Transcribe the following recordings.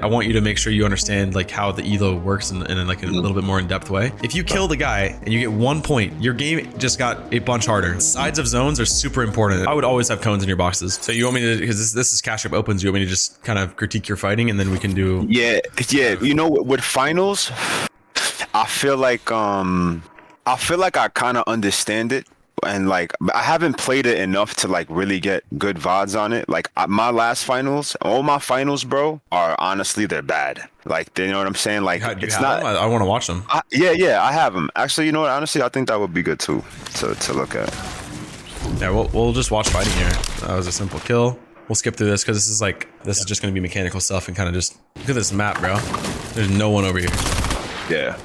I want you to make sure you understand like how the elo works in like a little bit more in-depth way. If you kill the guy and you get 1 point, your game just got a bunch harder. Sides of zones are super important. I would always have cones in your boxes. So you want me to, because this is cash up opens, you want me to just kind of critique your fighting and then we can do. Yeah. You know, with finals, I feel like I kind of understand it. And like I haven't played it enough to like really get good VODs on it. Like my last finals, all my finals, bro, are honestly they're bad. Like, you know what I'm saying? Like it's not. I want to watch them. Yeah, I have them. Actually, you know what? Honestly, I think that would be good too to look at. Yeah, we'll just watch fighting here. That was a simple kill. We'll skip through this because this is just going to be mechanical stuff and kind of just look at this map, bro. There's no one over here. Yeah.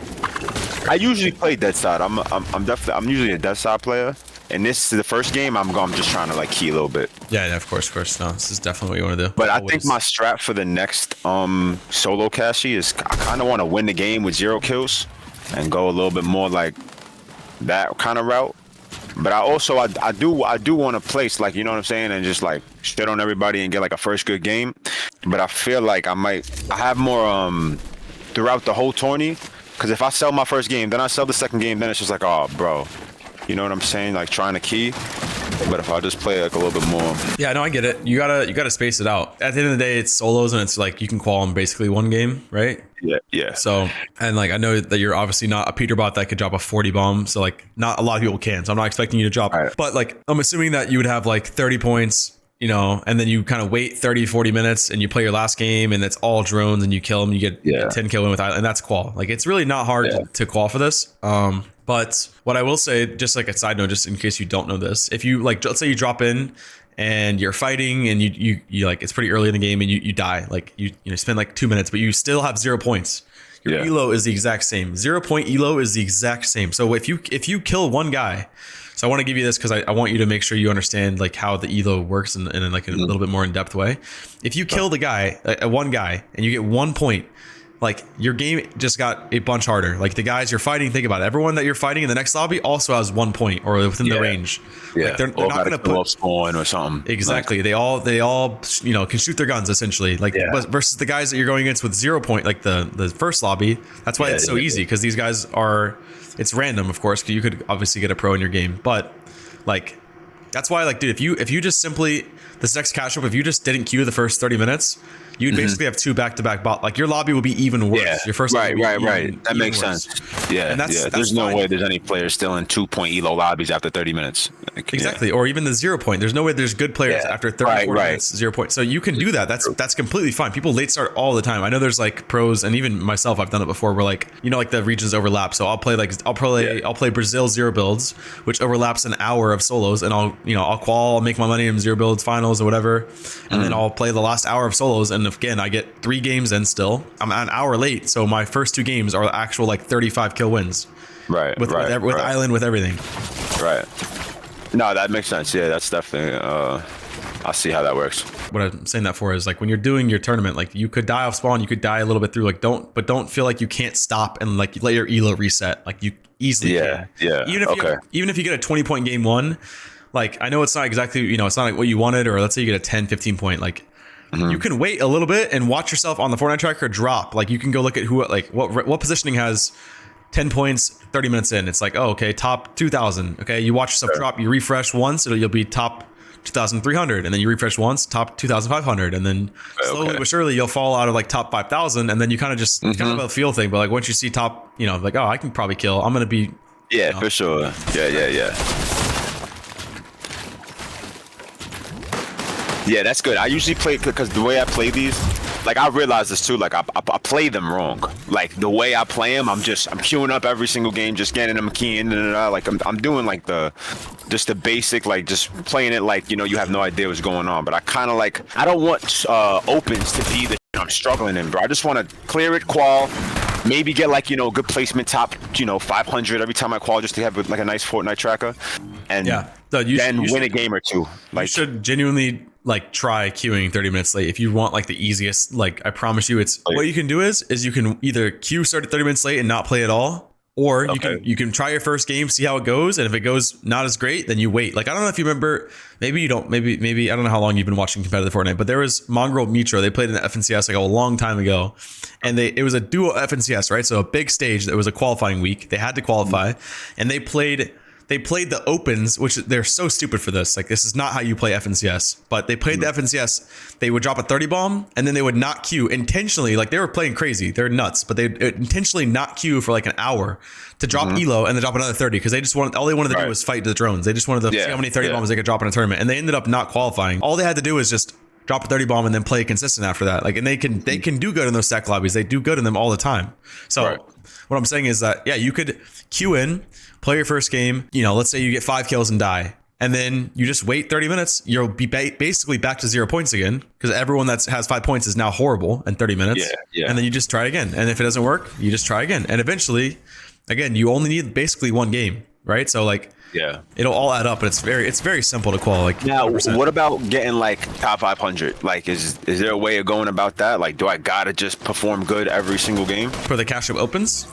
I usually play dead side. I'm usually a dead side player. And this is the first game. I'm just trying to like key a little bit. Yeah, of course. No, this is definitely what you want to do. But I think my strat for the next solo cashy is I kind of want to win the game with 0 kills and go a little bit more like that kind of route. But I do want to place, like, you know what I'm saying, and just like shit on everybody and get like a first good game. But I feel like I have more throughout the whole tourney. Because if I sell my first game, then I sell the second game, then it's just like, oh, bro. You know what I'm saying? Like trying to key. But if I just play like a little bit more. Yeah, no, I get it. You gotta space it out. At the end of the day, it's solos and it's like you can qual in basically one game, right? Yeah. So, and like I know that you're obviously not a Peter bot that could drop a 40 bomb. So like not a lot of people can. So I'm not expecting you to drop. Right. But like I'm assuming that you would have like 30 points, you know, and then you kind of wait 30, 40 minutes and you play your last game and it's all drones and you kill them, you get a 10 kill win with island, and that's qual. Like it's really not hard to qual for this. But what I will say, just like a side note, just in case you don't know this, if you like, let's say you drop in and you're fighting and you like, it's pretty early in the game and you die, like you spend like 2 minutes, but you still have 0 points. Your elo is the exact same. 0 point elo is the exact same. So if you kill one guy, so I want to give you this because I want you to make sure you understand like how the elo works in like a little bit more in-depth way. If you kill the guy, one guy, and you get 1 point, like your game just got a bunch harder. Like the guys you're fighting, think about it. Everyone that you're fighting in the next lobby also has 1 point or within the range. Yeah, like they're not going to put spawn or something. Exactly. Like, they all you know can shoot their guns essentially. Like but versus the guys that you're going against with 0 point, like the first lobby. That's why it's so easy because these guys are. It's random, of course. You could obviously get a pro in your game, but like that's why, like, dude, if you just simply this next catch up, if you just didn't queue the first 30 minutes, you'd basically have 2 back-to-back bot. Like your lobby would be even worse. Yeah. Your first right. That makes sense. Yeah, and that's there's no way there's any players still in 2 point elo lobbies after 30 minutes. Like, exactly, or even the 0 point. There's no way there's good players after 30 40 minutes 0 point. So you can do that. That's completely fine. People late start all the time. I know there's like pros, and even myself, I've done it before. Where like like the regions overlap. So I'll play Brazil 0 builds, which overlaps an hour of solos, and I'll qual, I'll make my money in 0 builds finals or whatever, and then I'll play the last hour of solos, and again I get 3 games in still. I'm an hour late, so my first 2 games are actual like 35 kill wins. With island, with everything. Right. No, that makes sense. Yeah, that's definitely. I see how that works. What I'm saying that for is like when you're doing your tournament, like you could die off spawn, you could die a little bit through. Like don't feel like you can't stop and like let your elo reset. Like you easily can. Yeah. Even if you get a 20 point game 1, like I know it's not exactly it's not like what you wanted, or let's say you get a 10, 15 point like. You can wait a little bit and watch yourself on the Fortnite tracker drop. Like you can go look at who, like what positioning has 10 points 30 minutes in. It's like, oh, okay, top 2,000. Okay, you watch yourself drop. You refresh once, you'll be top 2,300, and then you refresh once, top 2,500, and then slowly but surely you'll fall out of like top 5,000, and then you kind of just kind of a feel thing. But like once you see top, like I can probably kill. I'm gonna be. Yeah, for sure. Yeah. Yeah, that's good. I usually play because the way I play these, like I realize this too. Like I play them wrong. Like the way I play them, I'm queuing up every single game, just getting them keying. Like I'm doing like the basic, like just playing it like you have no idea what's going on. But I kind of like I don't want opens to be the I'm struggling in, bro. I just want to clear it, qual. Maybe get like good placement top 500 every time I qual, just to have like a nice Fortnite tracker, and then win a game or 2. Like you should genuinely like try queuing 30 minutes late if you want like the easiest. Like I promise you, it's what you can do is you can either queue start at 30 minutes late and not play at all, Or you can try your first game, see how it goes, and if it goes not as great, then you wait. Like I don't know if you remember, maybe you don't, maybe I don't know how long you've been watching competitive Fortnite, but there was Mongrel Mitro. They played in the FNCS like a long time ago, and it was a duo FNCS, right? So a big stage that was a qualifying week. They had to qualify, and they played the opens, which they're so stupid for this. Like this is not how you play FNCS, but they played the FNCS. They would drop a 30 bomb and then they would not queue intentionally. Like they were playing crazy. They're nuts, but they intentionally not queue for like an hour to drop ELO and then drop another 30 because they just wanted, all they wanted to do was fight the drones. They just wanted to see how many 30 bombs they could drop in a tournament, and they ended up not qualifying. All they had to do was just drop a 30 bomb and then play consistent after that. Like, and they can do good in those stack lobbies. They do good in them all the time. So what I'm saying is that, yeah, you could queue in, play your first game, you know, let's say you get 5 kills and die, and then you just wait 30 minutes. You'll be basically back to 0 points again because everyone that has 5 points is now horrible in 30 minutes. And then you just try again. And if it doesn't work, you just try again. And eventually, again, you only need basically one game, right? So like, it'll all add up, but it's very simple to qual. Like now, 100%. What about getting like top 500? Like, is there a way of going about that? Like, do I gotta just perform good every single game For the cash up opens?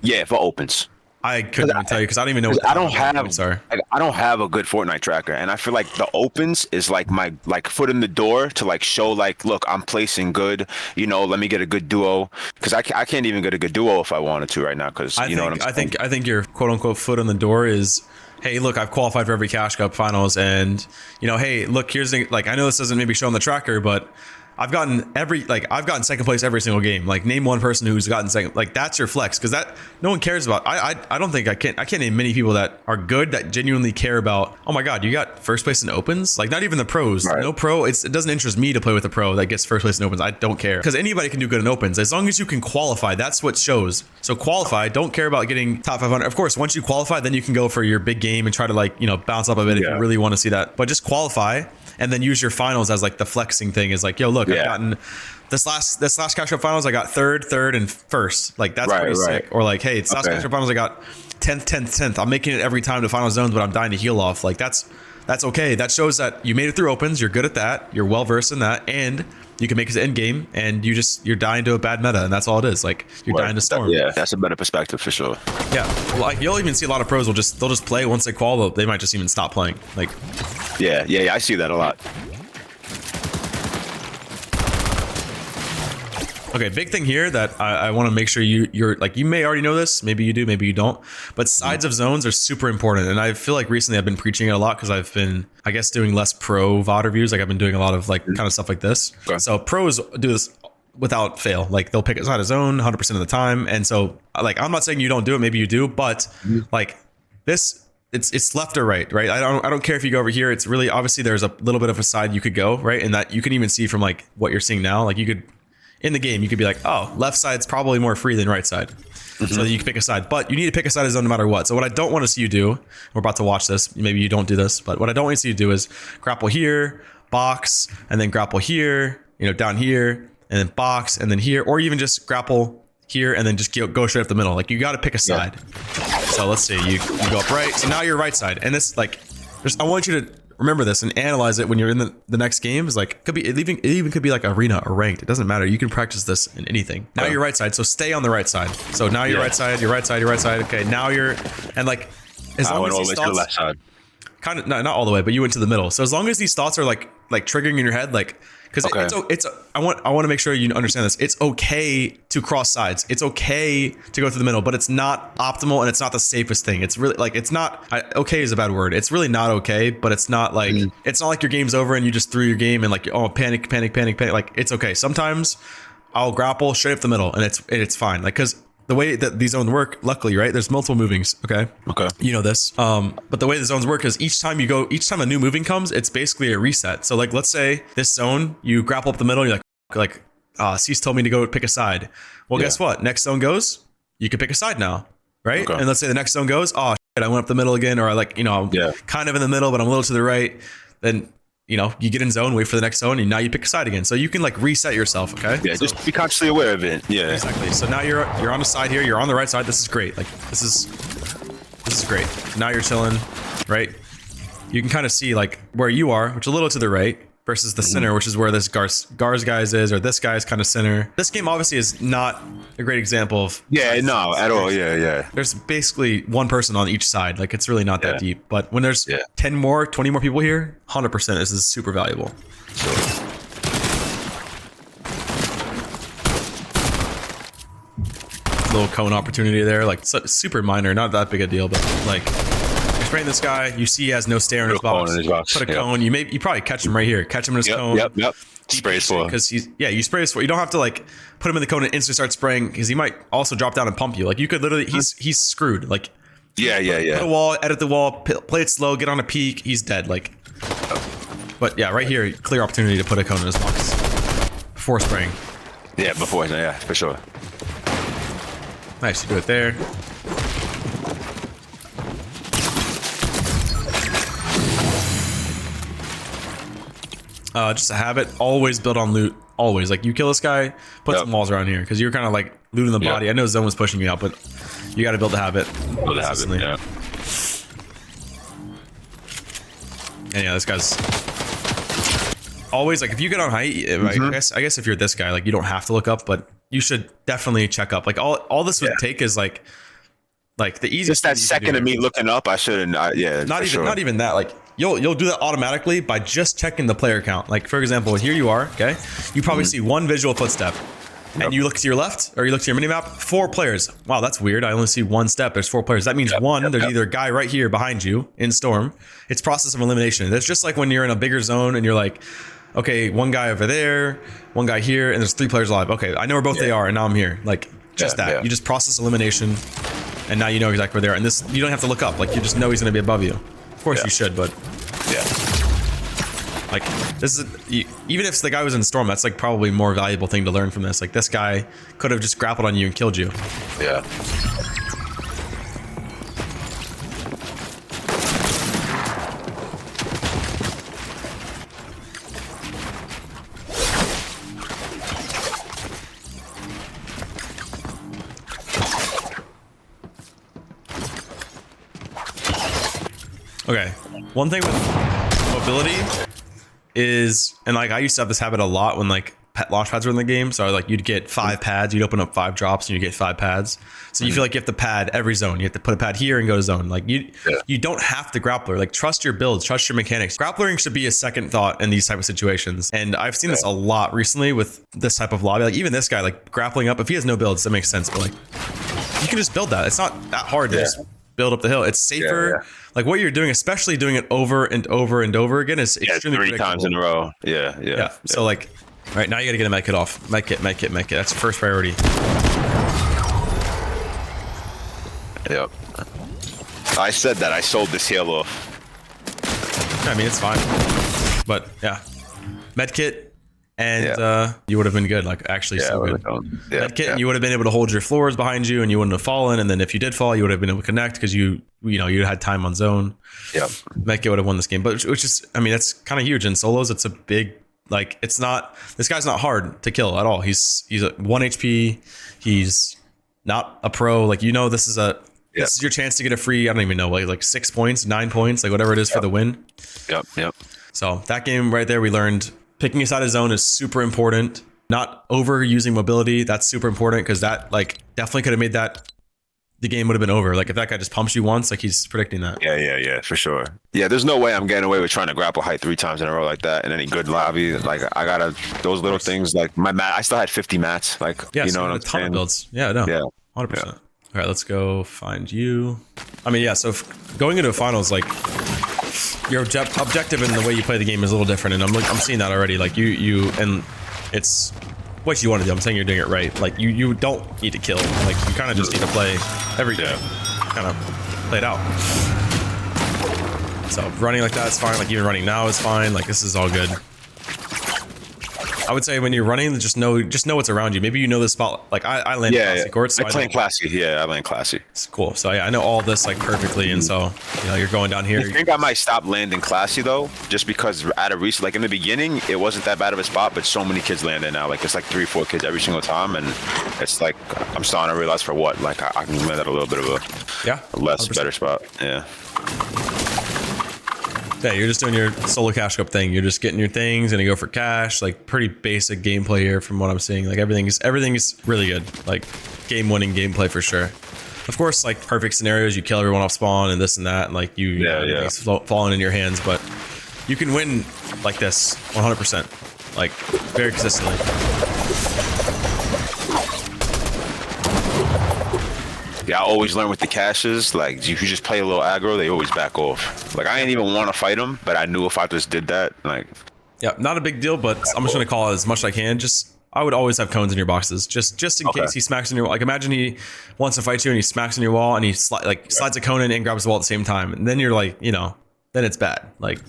Yeah, for opens. I couldn't even tell you because I don't even know what I don't have like, I don't have a good Fortnite tracker, and I feel like the opens is like my foot in the door to like show like, look, I'm placing good, you know, let me get a good duo, because I can't even get a good duo if I wanted to right now, because you know what I'm saying? I think your quote unquote foot in the door is, hey, look, I've qualified for every Cash Cup finals, and you know, hey, look, here's the, like, I know this doesn't maybe show on the tracker, but I've gotten second place every single game. Like, name one person who's gotten second. Like, that's your flex, because that no one cares about. I don't think I can't name many people that are good that genuinely care about. Oh my god, you got first place in opens. Like, not even the pros. No pro. It doesn't interest me to play with a pro that gets first place in opens. I don't care, because anybody can do good in opens as long as you can qualify. That's what shows. So qualify. Don't care about getting top 500. Of course, once you qualify, then you can go for your big game and try to, like, you know, bounce up a bit if you really want to see that. But just qualify. And then use your finals as like the flexing thing. Is like, yo, look, I've gotten this last Cash Cup finals, I got third, and first. Like, that's pretty sick. Or like, hey, it's last Cash Cup finals, I got 10th. I'm making it every time to final zones, but I'm dying to heal off. Like, that's okay. That shows that you made it through opens. You're good at that. You're well versed in that, and you can make it to end game, and you're dying to a bad meta, and that's all it is. Like, you're dying to storm. Yeah, that's a better perspective for sure. Yeah, well, like, you'll even see a lot of pros they'll just play once they qual. They might just even stop playing. Like, yeah, I see that a lot. Okay, big thing here that I want to make sure you're like, you may already know this, maybe you do, maybe you don't, but sides of zones are super important. And I feel like recently I've been preaching it a lot because I've been, I guess, doing less pro VOD reviews. Like, I've been doing a lot of like kind of stuff like this. So pros do this without fail. Like, they'll pick a side of zone 100% of the time. And so, like, I'm not saying you don't do it, maybe you do, but like this, it's left or right? I don't care if you go over here. It's really, obviously there's a little bit of a side you could go, right? And that you can even see from like what you're seeing now. Like, you could, in the game, you could be like, oh, left side's probably more free than right side. So you can pick a side, but you need to pick a side of zone no matter what. So what I don't want to see you do, we're about to watch this, maybe you don't do this, but what I don't want to see you do is grapple here, box, and then grapple here, you know, down here, and then box, and then here, or even just grapple here and then just go straight up the middle. Like, you got to pick a side. So let's see, you go up right. So now you're right side. And this, like, I want you to remember this and analyze it when you're in the next game. Is like, it even could be like arena or ranked. It doesn't matter. You can practice this in anything. Now you're right side, so stay on the right side. So now you're right side, you're right side, you're right side. Okay, now you're, and like, as long as these thoughts, kind of not all the way, but you went to the middle. So as long as these thoughts are like triggering in your head, like, because it's I want to make sure you understand this. It's okay to cross sides. It's okay to go through the middle, but it's not optimal and it's not the safest thing. It's really like, it's not, okay is a bad word. It's really not okay, but it's not like, it's not like your game's over and you just threw your game and like, oh, panic. Like, it's okay. Sometimes I'll grapple straight up the middle and it's fine. Like, because the way that these zones work, luckily, right? There's multiple movings. Okay. You know this. But the way the zones work is each time a new moving comes, it's basically a reset. So like, let's say this zone, you grapple up the middle, you're like, Ceice told me to go pick a side. Well, guess what? Next zone goes, you can pick a side now, right? And let's say the next zone goes, oh shit, I went up the middle again, or like, you know, I'm kind of in the middle, but I'm a little to the right. Then, you know, you get in zone, wait for the next zone, and now you pick a side again. So you can like reset yourself, okay? Yeah, so, just be consciously aware of it. Yeah, exactly. So now you're on the side here, you're on the right side. This is great. Like, this is great. Now you're chilling, right? You can kind of see like where you are, which is a little to the right versus the center, which is where this Gars guys is, or this guy's kind of center. This game obviously is not a great example of no at all. There's basically one person on each side. Like it's really not that deep. But when there's 10 more, 20 more people here, 100% this is super valuable. So. Little cone opportunity there, like super minor, not that big a deal, but like you're spraying this guy, you see he has no stare in his box. Put a cone, you probably catch him right here. Catch him in his cone. Yep. Spray his for. Because you spray his for. You don't have to like put him in the cone and instantly start spraying because he might also drop down and pump you. Like you could literally, he's screwed. Like yeah. Put a wall, edit the wall, play it slow, get on a peak, he's dead. Like, but yeah, right here, clear opportunity to put a cone in his box before spraying. Yeah, before, yeah, for sure. Nice, you do it there. Just a habit, always build on loot. Always, like you kill this guy, put some walls around here because you're kind of like looting the body. I know Zone was pushing you out, but you got to build a habit. Build a habit, yeah. And yeah, this guy's always like if you get on height. I guess if you're this guy, like you don't have to look up, but you should definitely check up. Like all this would take is like the easiest. Just that second of me looking up, I shouldn't. Not even that. Like you'll do that automatically by just checking the player count. Like for example, here you are. Okay, you probably see one visual footstep, and you look to your left or you look to your minimap. 4 players. Wow, that's weird. I only see 1 step. There's 4 players. That means there's either a guy right here behind you in storm. It's process of elimination. It's just like when you're in a bigger zone and you're like, okay, 1 guy over there, 1 guy here, and there's 3 players alive. Okay, I know where both they are, and now I'm here. Like, just that. You just process elimination, and now you know exactly where they are. And this, you don't have to look up. Like, you just know he's going to be above you. Of course you should, but... Like, this is... Even if the guy was in Storm, that's, like, probably a more valuable thing to learn from this. Like, this guy could have just grappled on you and killed you. Yeah. Okay, one thing with mobility is, and like I used to have this habit a lot when like launch pads were in the game. So like you'd get 5 pads, you'd open up 5 drops and you get 5 pads. So you feel like you have to pad every zone. You have to put a pad here and go to zone. Like you don't have to grappler. Like trust your builds, trust your mechanics. Grapplering should be a second thought in these type of situations. And I've seen this a lot recently with this type of lobby. Like even this guy, like grappling up, if he has no builds, that makes sense. But like you can just build that. It's not that hard to just build up the hill. It's safer. Like what you're doing, especially doing it over and over and over again, is extremely 3 times in a row. Yeah. So like, all right, now you got to get a med kit off. Med kit. That's first priority. Yep. I said that. I sold this heal off. I mean, it's fine. But yeah, med kit. And you would have been good, like actually so good. Med kit, and you would have been able to hold your floors behind you, and you wouldn't have fallen. And then if you did fall, you would have been able to connect because you had time on zone. Yeah, Med kit would have won this game, but which is, I mean, that's kind of huge in solos. It's a big, like, it's not. This guy's not hard to kill at all. He's a 1 HP. He's not a pro. Like this is this is your chance to get a free. I don't even know, like 6 points, 9 points, like whatever it is for the win. Yep. So that game right there, we learned. Picking a side of zone is super important. Not overusing mobility, that's super important because that like definitely could have made that the game would have been over. Like if that guy just pumps you once, like he's predicting that. Yeah, for sure. Yeah, there's no way I'm getting away with trying to grapple height 3 times in a row like that in any good lobby. Like I gotta those little things. Like my mat, I still had 50 mats. Like you know what I'm saying? Of builds. Yeah, no. Yeah, 100%. All right, let's go find you. I mean, yeah. So going into a finals, like. Your objective in the way you play the game is a little different, and I'm seeing that already. Like you and it's what you want to do. I'm saying you're doing it right. Like you don't need to kill. Like you kind of just need to play every kind of play it out. So running like that is fine. Like even running now is fine. Like this is all good. I would say when you're running, just know what's around you. Maybe you know the spot. Like I land classy courts. So I land classy. Yeah, I land classy. It's cool. So yeah, I know all this like perfectly, and so you're going down here. I think I might stop landing classy though, just because at a recent, like in the beginning, it wasn't that bad of a spot, but so many kids land there now. Like it's like 3-4 kids every single time, and it's like I'm starting to realize for what, like I can land at a little bit of a less 100%. Better spot. Yeah. Yeah, you're just doing your solo cash cup thing. You're just getting your things and you go for cash. Like pretty basic gameplay here from what I'm seeing. Like everything's really good. Like game-winning gameplay for sure. Of course, like perfect scenarios, you kill everyone off spawn and this and that, and like everything's falling in your hands. But you can win like this 100%, like very consistently. Yeah, I always learn with the caches, like if you just play a little aggro, they always back off. Like I didn't even want to fight them, but I knew if I just did that, like. Yeah, not a big deal, but I'm just gonna call it as much as I can. I would always have cones in your boxes, just in case he smacks in your wall. Like imagine he wants to fight you and he smacks in your wall and he slides a cone in and grabs the wall at the same time, and then you're like, then it's bad. Like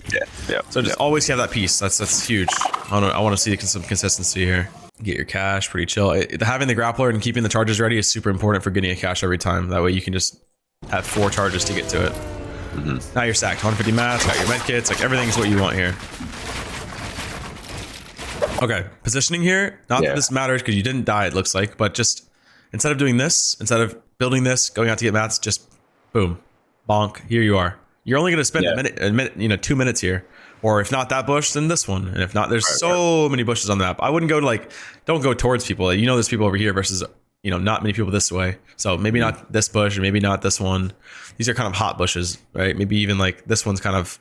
So just always have that piece. That's huge. I want to see some consistency here. Get your cash, pretty chill. Having the grappler and keeping the charges ready is super important for getting a cash every time. That way you can just have 4 charges to get to it. Now you're stacked. 150 mats, got your med kits, like everything's what you want here. Okay, positioning here. Not that this matters because you didn't die, it looks like, but just instead of doing this, instead of building this, going out to get mats, just boom, bonk, here you are. You're only going to spend a minute, 2 minutes here. Or if not that bush, then this one. And if not, there's so many bushes on the map. I wouldn't go to don't go towards people. There's people over here versus, not many people this way. So maybe not this bush or maybe not this one. These are kind of hot bushes, right? Maybe even like this one's kind of.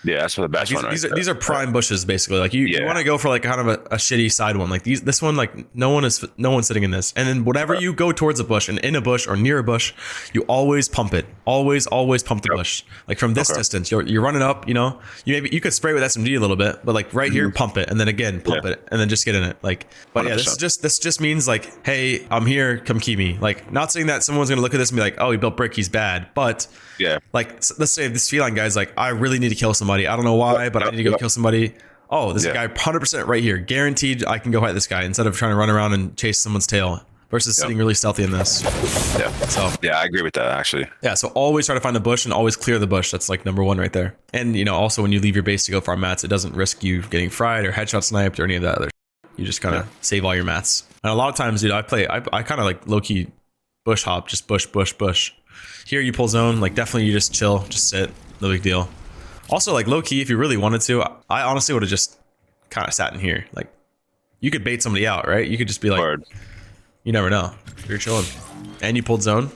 Yeah, that's for the best one. These are prime bushes basically. Like you want to go for like kind of a shitty side one. Like this one, like no one's sitting in this. And then whatever you go towards a bush and in a bush or near a bush, you always pump it. Always pump the bush. Like from this distance, you're running up. You could spray with SMG a little bit, but like right here, pump it, and then again pump it, and then just get in it. Like, but 100%. This just means like, hey, I'm here, come key me. Like, not saying that someone's gonna look at this and be like, oh, he built brick, he's bad, but. Yeah. Like, let's say this feline guy's like, I really need to kill somebody. I don't know why, but I need to go kill somebody. Oh, this guy 100% right here. Guaranteed I can go fight this guy instead of trying to run around and chase someone's tail versus sitting really stealthy in this. Yeah. So, yeah, I agree with that actually. Yeah. So always try to find the bush and always clear the bush. That's like number 1 right there. And, also when you leave your base to go farm mats, it doesn't risk you getting fried or headshot sniped or any of that other. You just kind of save all your mats. And a lot of times, dude, I kind of like low key bush hop, just bush. Here you pull zone, like definitely you just chill, just sit, no big deal. Also like low key, if you really wanted to, I honestly would have just kind of sat in here. Like you could bait somebody out, right? You could just be like, you never know. You're chilling. And you pulled zone,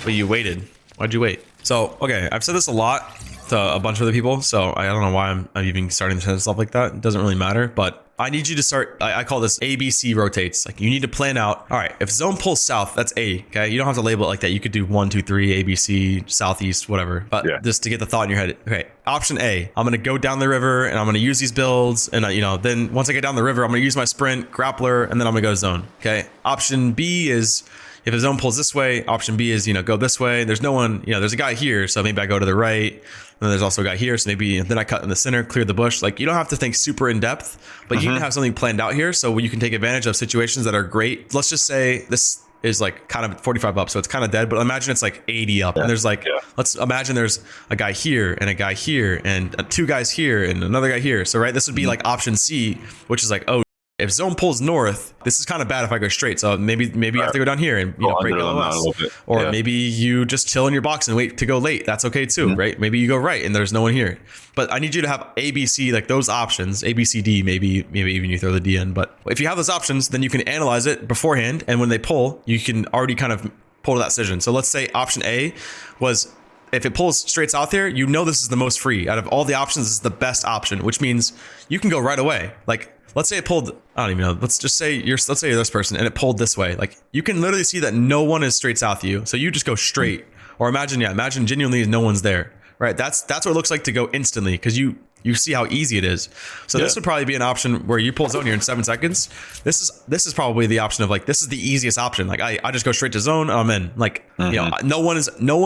but you waited. Why'd you wait? So, okay, I've said this a lot to a bunch of other people, so I don't know why I'm even starting to say stuff like that. It doesn't really matter, but I need you to start, I call this ABC rotates. Like you need to plan out, all right, if zone pulls south, that's A, okay? You don't have to label it like that. You could do 1, 2, 3, ABC, southeast, whatever. But just to get the thought in your head, okay, option A, I'm gonna go down the river and I'm gonna use these builds. And then once I get down the river, I'm gonna use my sprint, grappler, and then I'm gonna go zone, okay? Option B is, if a zone pulls this way, option B is, go this way. There's no one, there's a guy here, so maybe I go to the right. And then there's also a guy here, so maybe then I cut in the center, clear the bush. Like you don't have to think super in depth, but you need to have something planned out here so you can take advantage of situations that are great. Let's just say this is like kind of 45 up, so it's kind of dead, but imagine it's like 80 up and there's like, let's imagine there's a guy here and a guy here and 2 guys here and another guy here. So right, this would be like option C, which is like, oh, if zone pulls north, this is kind of bad if I go straight. So maybe you have to go down here and break LOS. Or maybe you just chill in your box and wait to go late. That's okay too, right? Maybe you go right and there's no one here. But I need you to have A, B, C, like those options, A, B, C, D, maybe even you throw the D in. But if you have those options, then you can analyze it beforehand. And when they pull, you can already kind of pull to that decision. So let's say option A was, if it pulls straight south here, this is the most free. Out of all the options, this is the best option, which means you can go right away. Like, let's say it pulled, I don't even know. Let's say you're this person and it pulled this way. Like you can literally see that no one is straight south of you. So you just go straight. Or imagine genuinely no one's there, right? That's what it looks like to go instantly because you see how easy it is. So this would probably be an option where you pull zone here in 7 seconds. This is probably the option of like, this is the easiest option. Like I just go straight to zone. I'm in. Like, no one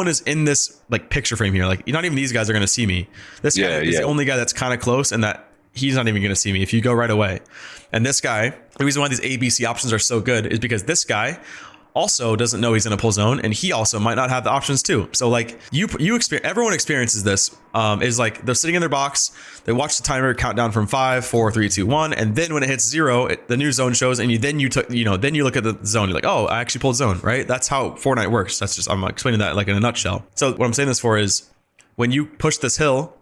is in this like picture frame here. Like not even these guys are going to see me. This guy is the only guy that's kind of close and that he's not even going to see me if you go right away. And this guy, the reason why these ABC options are so good is because this guy also doesn't know he's in a pull zone and he also might not have the options too. So like everyone experiences this, is like they're sitting in their box, they watch the timer count down from 5, 4, 3, 2, 1. And then when it hits 0, the new zone shows and then you look at the zone, you're like, oh, I actually pulled zone, right? That's how Fortnite works. I'm explaining that like in a nutshell. So what I'm saying this for is when you push this hill,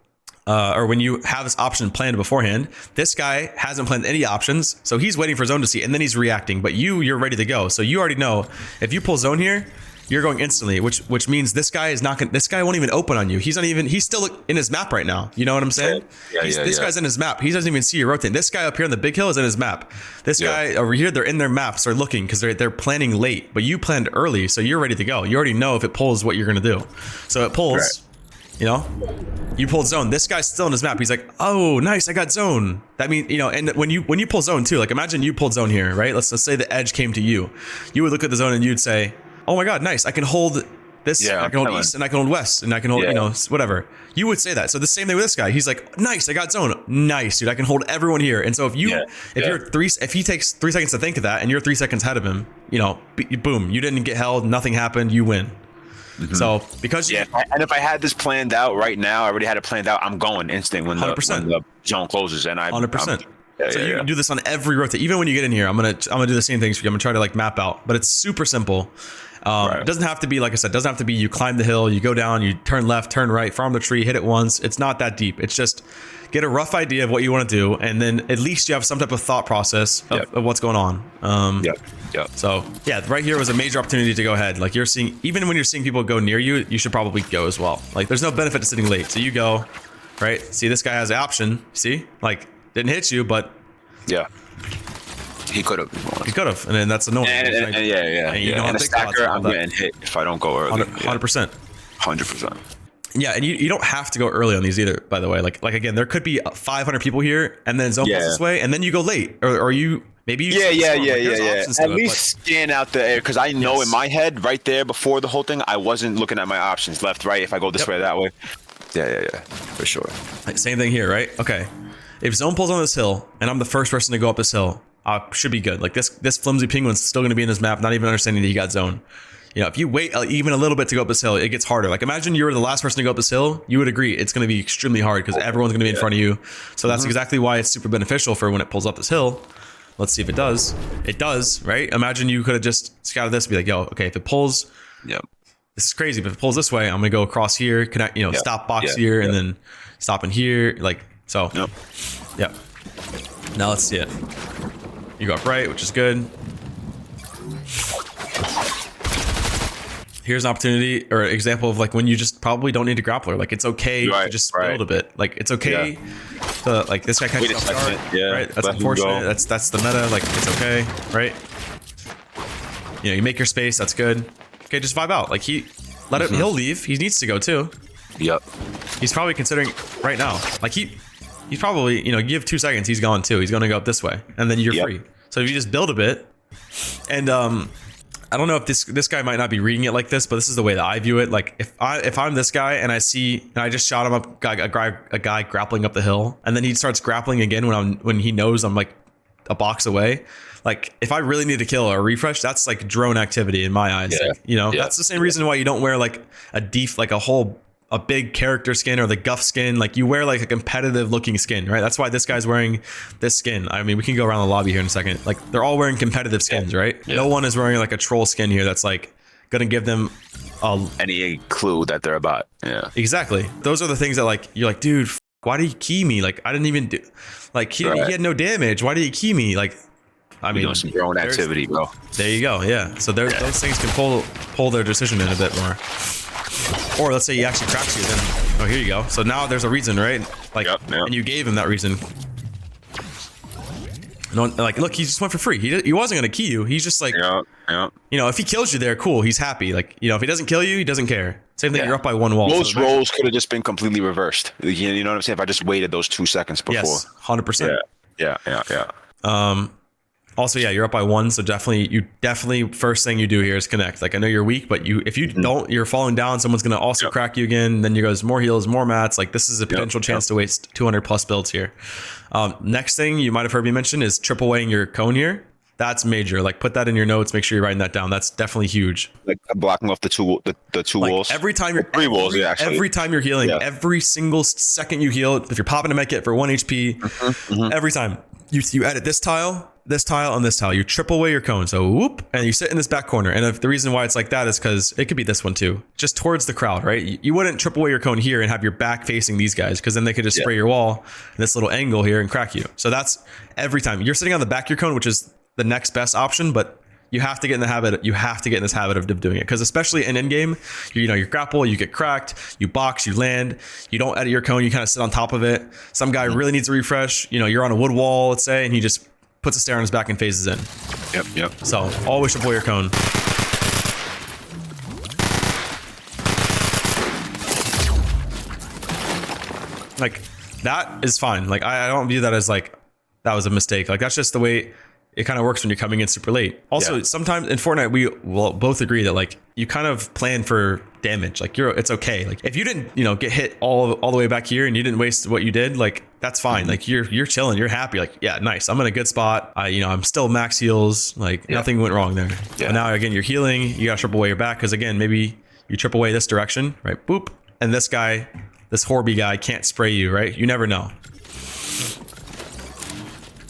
or when you have this option planned beforehand, this guy hasn't planned any options, so he's waiting for zone to see, and then he's reacting. But you're ready to go, so you already know if you pull zone here, you're going instantly, which means this guy is not gonna, this guy won't even open on you. He's still in his map right now. You know what I'm saying? This guy's in his map. He doesn't even see you rotating. This guy up here on the big hill is in his map. This guy over here, they're in their maps, they're looking because they're planning late, but you planned early, so you're ready to go. You already know if it pulls what you're gonna do. So it pulls, you know, you pulled zone. This guy's still in his map. He's like, oh, nice, I got zone. That means, you know, and when you pull zone too, like imagine you pulled zone here, right? Let's say the edge came to you. You would look at the zone and you'd say, oh my God, nice, I can hold this, I can hold east and I can hold west and I can hold, you know, whatever. You would say that. So the same thing with this guy. He's like, nice, I got zone. Nice, dude, I can hold everyone here. And so if he takes 3 seconds to think of that and you're 3 seconds ahead of him, you know, boom, you didn't get held, nothing happened, you win. So because and if I had this planned out right now, I already had it planned out, I'm going instant when the zone closes, and 100%. So you can do this on every rotate. Even when you get in here, I'm gonna do the same things for you. I'm gonna try to like map out, but it's super simple. It doesn't have to be, like I said, it doesn't have to be you climb the hill, you go down, you turn left, turn right, farm the tree, hit it once. It's not that deep. It's just get a rough idea of what you want to do, and then at least you have some type of thought process of what's going on. So yeah, right here was a major opportunity to go ahead. Like you're seeing, even when you're seeing people go near you, you should probably go as well. Like there's no benefit to sitting late. So you go, right? See, this guy has the option. See, like didn't hit you, but he could have. He could have, and then that's annoying. And you know, how a stacker, I'm getting hit if I don't go early. 100%. 100%. Yeah, and you don't have to go early on these either, by the way. Like again, there could be 500 people here, and then zone pulls this way, and then you go late, or you maybe you At least scan out the air, because I know in my head right there before the whole thing, I wasn't looking at my options left, right. If I go this way, that way. Yeah, for sure. Same thing here, right? Okay, if zone pulls on this hill, and I'm the first person to go up this hill, should be good. Like this flimsy penguin's still going to be in his map, not even understanding that he got zone. You know, if you wait even a little bit to go up this hill, it gets harder. Like imagine you were the last person to go up this hill, you would agree it's going to be extremely hard because everyone's going to be in front of you. So that's exactly why it's super beneficial for when it pulls up this hill. Let's see if it does. It does, right? Imagine you could have just scouted this and be like, yo, okay, if it pulls, this is crazy. But if it pulls this way, I'm going to go across here, connect, you know, stop box here, and then stop in here. Like, so, Now let's see it. You go up right, which is good. Here's an opportunity or example of like when you just probably don't need a grappler. Like it's okay to just build a bit. Like it's okay to, like this guy kind of start, right? That's unfortunate. That's the meta. Like it's okay, right? You know, you make your space. That's good. Okay, just vibe out. Like he'll leave. He needs to go too. He's probably considering right now. Like he's probably, you know, give 2 seconds, he's gone too. He's going to go up this way, and then you're free. So if you just build a bit, and I don't know if this guy might not be reading it like this, but this is the way that I view it. Like if I'm this guy and I just shot him up, a guy grappling up the hill, and then he starts grappling again when he knows I'm like a box away. Like if I really need to kill or refresh, that's like drone activity in my eyes. Like, you know, that's the same reason why you don't wear like a big character skin or the guff skin. Like you wear like a competitive looking skin, right? That's why this guy's wearing this skin. I mean, we can go around the lobby here in a second. Like they're all wearing competitive skins, right? No one is wearing like a troll skin here that's like gonna give them any clue that they're about. Exactly. Those are the things that like you're like, dude, why did he key me? Like I didn't even do, like he had no damage. Why did he key me? Like I mean, some drone activity, bro. There you go. Yeah. So those things can pull their decision in a bit more. Or let's say he actually cracks you, then here you go. So now there's a reason, right? Like, and you gave him that reason. No, like, look, he just went for free. He wasn't gonna key you. He's just like, you know, if he kills you there, cool. He's happy. Like, you know, if he doesn't kill you, he doesn't care. Same thing. You're up by one wall. Most roles could have just been completely reversed. You know what I'm saying? If I just waited those 2 seconds before. Yes, 100%. Yeah. Also, you're up by one, so definitely first thing you do here is connect. Like I know you're weak, but if you don't, you're falling down. Someone's gonna also crack you again. Then you goes more heals, more mats. Like this is a potential chance to waste 200 plus builds here. Next thing you might have heard me mention is triple weighing your cone here. That's major. Like put that in your notes. Make sure you're writing that down. That's definitely huge. Like blocking off the two walls. Every time you're 3 walls. Actually. Every time you're healing, every single second you heal, if you're popping a med kit for 1 HP, every time you edit this tile. this tile and this tile. You triple away your cone. So whoop, and you sit in this back corner. And if the reason why it's like that is because it could be this one too, just towards the crowd, right? You wouldn't triple away your cone here and have your back facing these guys, because then they could just spray your wall in this little angle here and crack you. So that's every time you're sitting on the back of your cone, which is the next best option, but you have to get in the habit. You have to get in this habit of doing it, because especially in game, you grapple, you get cracked, you box, you land, you don't edit your cone, you kind of sit on top of it. Some guy really needs a refresh. You're on a wood wall, let's say, and he just puts a stair on his back and phases in. Yep. So always triple your cone. Like that is fine. Like I don't view that as like that was a mistake. Like that's just the way it kind of works when you're coming in super late. Also, sometimes in Fortnite, we will both agree that like you kind of plan for damage. Like it's okay. Like if you didn't, get hit all the way back here and you didn't waste what you did, like that's fine. Like you're chilling, you're happy. Like, yeah, nice. I'm in a good spot. I'm still max heals. Like nothing went wrong there. Yeah. But now again, you're healing. You got to triple away your back, because again, maybe you triple away this direction, right? Boop. And this guy, this Horby guy can't spray you, right? You never know.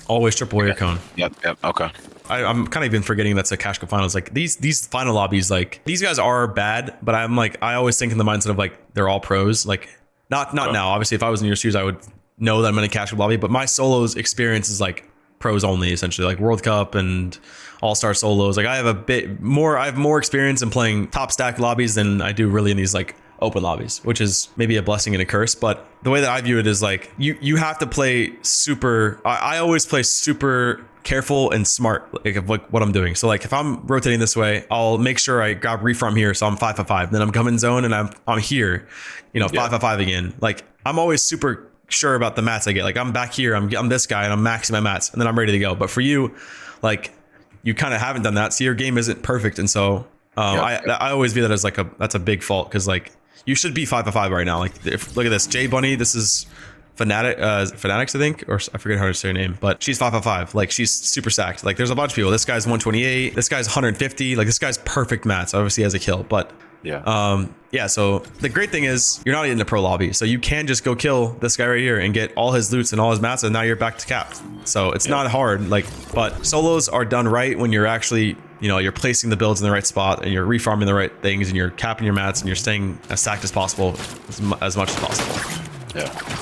Always triple away your cone. Yep. Okay. I'm kind of even forgetting that's a cash cup finals. Like these final lobbies, like these guys are bad, but I'm like, I always think in the mindset of like, they're all pros. Like not now. Obviously, if I was in your shoes, I would know that I'm in a cash cup lobby, but my solos experience is like pros only, essentially, like World Cup and all-star solos. Like I have more experience in playing top stack lobbies than I do really in these like open lobbies, which is maybe a blessing and a curse. But the way that I view it is like you have to play super. I always play super careful and smart, like of like what I'm doing. So like if I'm rotating this way, I'll make sure I grab from here, so I'm 5-5-5. Then I'm coming zone and I'm here, 5-5-5 again. Like I'm always super sure about the mats I get. Like I'm back here, I'm this guy and I'm maxing my mats, and then I'm ready to go. But for you, like you kind of haven't done that, so your game isn't perfect. And so I always view that as like that's a big fault, because like you should be 5-5 right now. Like look at this, J Bunny. This is Fanatics, I think, or I forget how to say her name, but she's 5-5. Like she's super stacked. Like there's a bunch of people. This guy's 128. This guy's 150. Like this guy's perfect mats. Obviously has a kill, but so the great thing is you're not in the pro lobby, so you can just go kill this guy right here and get all his loots and all his mats, and now you're back to capped. So it's not hard. Like, but solos are done right when you're actually, you're placing the builds in the right spot and you're refarming the right things and you're capping your mats and you're staying as stacked as possible, as much as possible. Yeah.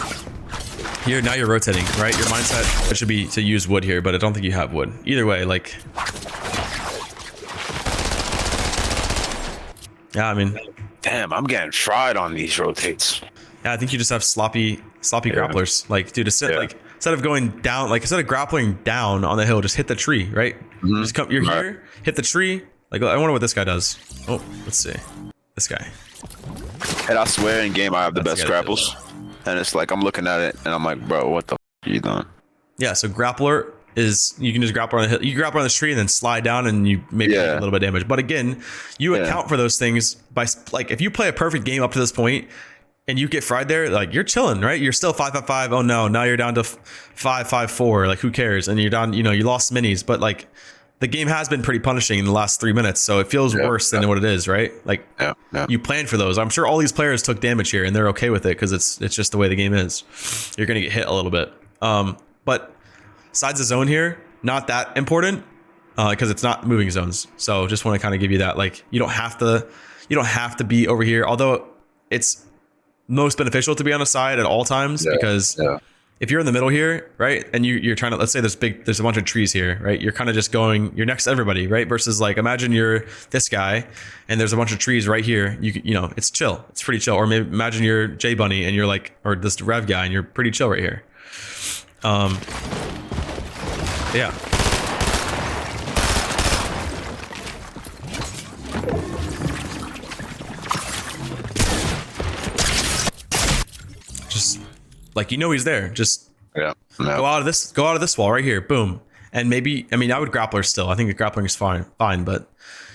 Here, now you're rotating, right? Your mindset should be to use wood here, but I don't think you have wood. Either way, like... Yeah, I mean... Damn, I'm getting fried on these rotates. Yeah, I think you just have sloppy grapplers. Like, dude, like, instead of going down, like, instead of grappling down on the hill, just hit the tree, right? Just come, you're here, hit the tree. Like, I wonder what this guy does. Oh, let's see. This guy. And I swear in game I have the best grapples. And it's like, I'm looking at it and I'm like, bro, what the f are you doing? Yeah, so grappler is, you can just grapple on the hill. You grapple on this tree and then slide down and you maybe take a little bit of damage. But again, you account for those things by, like, if you play a perfect game up to this point and you get fried there, like, you're chilling, right? You're still 5-5-5. Oh no, now you're down to 5-5-4. Like, who cares? And you're down, you lost minis, but like, the game has been pretty punishing in the last 3 minutes, so it feels worse than what it is, right? Like, you plan for those. I'm sure all these players took damage here, and they're okay with it because it's just the way the game is. You're gonna get hit a little bit, but sides of zone here, not that important because it's not moving zones. So just want to kind of give you that, like, you don't have to be over here. Although it's most beneficial to be on a side at all times because. If you're in the middle here, right, and you're trying to, let's say there's a bunch of trees here, right? You're kind of just going, you're next to everybody, right? Versus like, imagine you're this guy and there's a bunch of trees right here. It's chill. It's pretty chill. Or maybe imagine you're J Bunny and you're like, or this Rev guy and you're pretty chill right here. Yeah. Just like, he's there. Just go out of this wall right here. Boom. And maybe, I mean, I would grappler still. I think the grappling is fine, but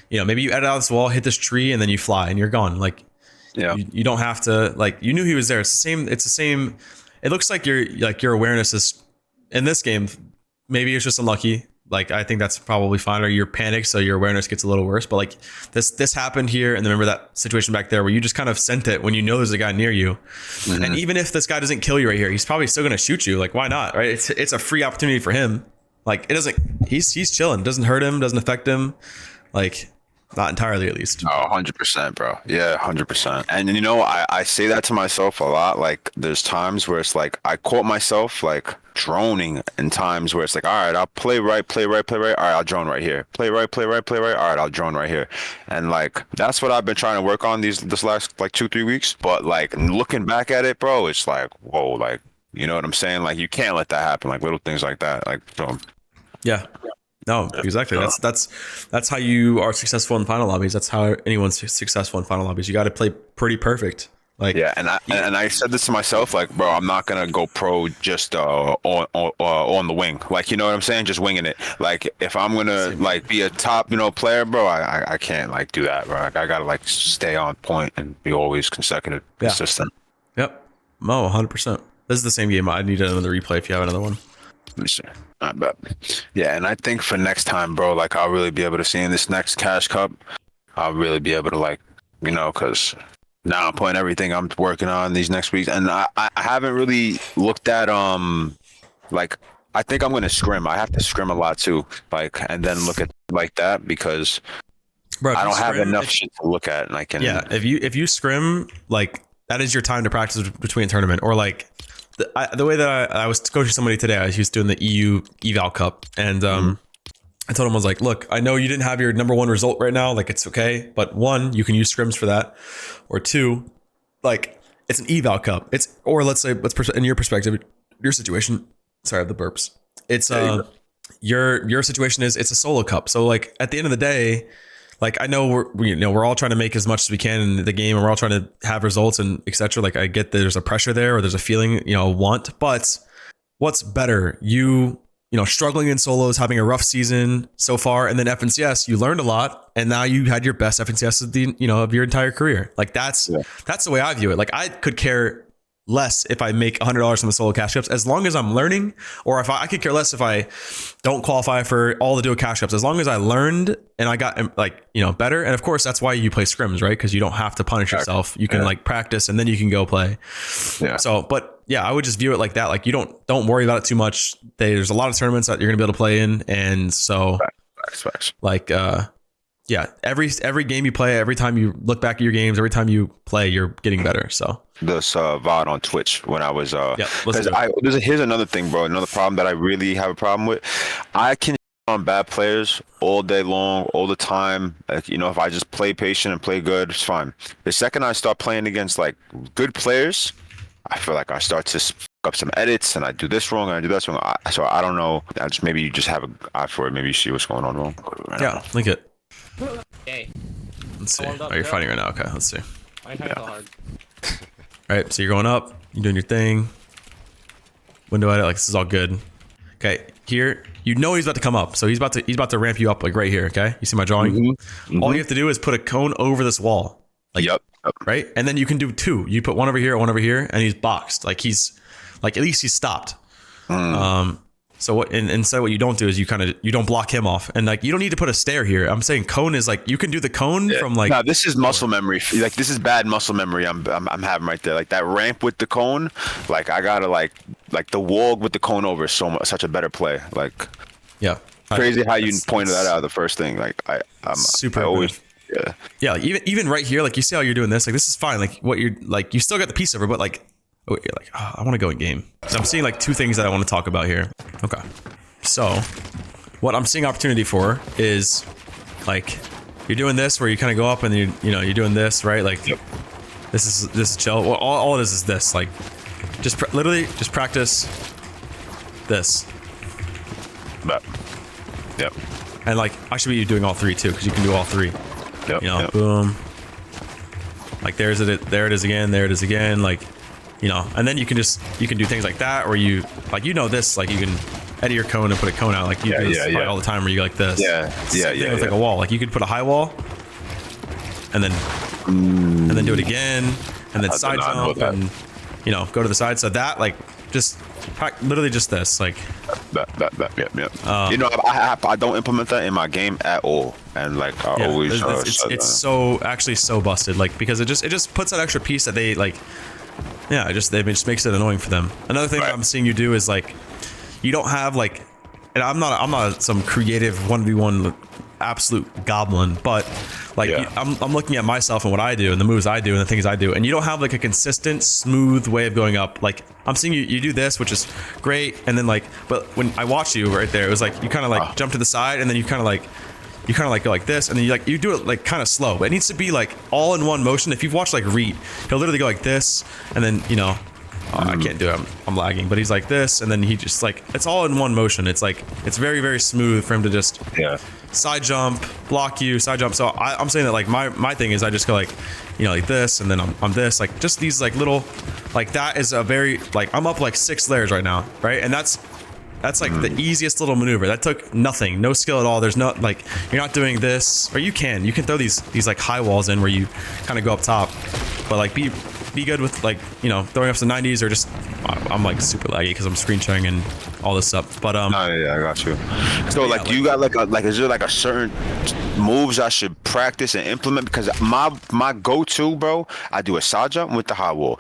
maybe you edit out this wall, hit this tree, and then you fly and you're gone. Like, you don't have to, like, you knew he was there. It's the same. It looks like your awareness is in this game. Maybe it's just unlucky. Like, I think that's probably fine, or you're panicked, so your awareness gets a little worse. But like this happened here, and remember that situation back there where you just kind of sent it when you know there's a guy near you. Mm-hmm. And even if this guy doesn't kill you right here, he's probably still gonna shoot you. Like, why not, right? It's a free opportunity for him. Like it doesn't. He's chilling. Doesn't hurt him. Doesn't affect him. Like not entirely, at least. Oh, 100%, bro. Yeah, 100%. And you know, I say that to myself a lot. Like, there's times where it's like I caught myself like droning in times where it's like, all right, I'll play right, play right, play right. All right, I'll drone right here. Play right, play right, play right. All right, I'll drone right here. And like that's what I've been trying to work on this last like 2-3 weeks. But like looking back at it, bro, it's like, whoa, like you know what I'm saying? Like you can't let that happen. Like little things like that. Like so. Yeah. No, exactly. That's how you are successful in final lobbies. That's how anyone's successful in final lobbies. You got to play pretty perfect. Like yeah, and I said this to myself, like, bro, I'm not gonna go pro just on the wing, like you know what I'm saying, just winging it. Like if I'm gonna like be a top player, bro, I can't like do that, bro. Like, I gotta like stay on point and be always consistent. Yep. Mo, 100%. This is the same game. I need another replay if you have another one. Let me see. But yeah, and I think for next time, bro, like I'll really be able to see in this next Cash Cup, I'll really be able to like, because now I'm putting everything I'm working on these next weeks, and I haven't really looked at like I think I'm gonna scrim. I have to scrim a lot too, like, and then look at like that because bro, I don't have enough shit to look at, and I can. Yeah, if you scrim, like that is your time to practice between a tournament, or like. The way that I was coaching somebody today, he was doing the EU eval cup, and I told him, I was like, look, I know you didn't have your #1 result right now, like it's okay, but one, you can use scrims for that, or two, like it's an eval cup. It's, or let's say, in your perspective, your situation. Sorry, the burps. It's your situation is it's a solo cup. So like at the end of the day. Like I know we're all trying to make as much as we can in the game, and we're all trying to have results and etc. Like I get there's a pressure there, or there's a feeling, a want. But what's better, struggling in solos, having a rough season so far, and then FNCS, you learned a lot, and now you had your best FNCS of your entire career. Like that's the way I view it. Like I could care less if I make $100 from the solo cash cups, as long as I'm learning, or if I could care less if I don't qualify for all the duo cash cups, as long as I learned and I got better. And of course that's why you play scrims, right? Because you don't have to punish yourself. You can like practice and then you can go play. Yeah. So, but yeah, I would just view it like that. Like you don't worry about it too much. There's a lot of tournaments that you're gonna be able to play in, and so facts. Like yeah, every game you play, every time you look back at your games, every time you play, you're getting better. So this VOD on Twitch when I was here's another thing, bro. Another problem that I really have a problem with. I can on bad players all day long, all the time. Like, if I just play patient and play good, it's fine. The second I start playing against like good players, I feel like I start to fuck up some edits, and I do this wrong and I do that wrong. So I don't know. Maybe you just have an eye for it. Maybe you see what's going on wrong. Yeah, link it. Okay. Let's see. Oh, you're fighting right now. Okay, let's see. I tried so hard. All right, so you're going up. You're doing your thing. Window edit. Like this is all good. Okay, here he's about to come up, so he's about to ramp you up like right here. Okay, you see my drawing? All you have to do is put a cone over this wall. Like, yep. Right, and then you can do two. You put one over here, one over here, and he's boxed. Like he's at least he's stopped. So what? Instead, what you don't do is you don't block him off, and like you don't need to put a stair here. I'm saying cone is like you can do the cone from like. No, this is muscle memory. Like this is bad muscle memory. I'm having right there. Like that ramp with the cone. Like I gotta like the wall with the cone over is such a better play. Like yeah, crazy how you pointed that out the first thing. Like I'm super. I always. Yeah. Like even right here, like you see how you're doing this. Like this is fine. Like what you're like, you still got the piece over, but like. Oh, you're like, I want to go in game. So I'm seeing like two things that I want to talk about here. Okay. So what I'm seeing opportunity for is like, you're doing this where you kind of go up and you're doing this, right? Like this is chill. Well, all it is this, like literally just practice this. Yep. And like, I should be doing all three too, because you can do all three. Yep. Boom. Like there it is again. There it is again. Like, and then you can do things like that, or you like, this, like you can edit your cone and put a cone out, like you do this all the time, where you go like this. With like a wall, like you could put a high wall, and then do it again, and then side jump, and go to the side. So that like just literally just this, like I don't implement that in my game at all, and like I always it's so actually so busted, like because it just puts that extra piece that they like. Yeah, it just makes it annoying for them. Another thing that I'm seeing you do is like, you don't have like and I'm not some creative 1v1 absolute goblin, but like I'm looking at myself and what I do and the moves I do and the things I do, and you don't have like a consistent smooth way of going up. Like I'm seeing you do this, which is great, and then like, but when I watched you right there, it was like you kind of like jump to the side, and then you kind of like go like this, and then you do it like kind of slow, but it needs to be like all in one motion. If you've watched like Reed, he'll literally go like this, and then I can't do it, I'm lagging, but he's like this, and then he just like, it's all in one motion. It's like, it's very, very smooth for him to just side jump, block you, side jump. So I'm saying that like my thing is I just go like, like this, and then I'm this, like just these like little, like that is a very, like I'm up like 6 layers right now, right? And that's like the easiest little maneuver. That took nothing, no skill at all. There's not like, you're not doing this, or you can throw these like high walls in where you kind of go up top, but like be good with like, throwing up some 90s, or just, I'm like super laggy because I'm screen sharing and all this stuff. But oh, yeah, I got you. So like you got like is there like a certain moves I should practice and implement? Because my go-to, bro, I do a side jump with the high wall,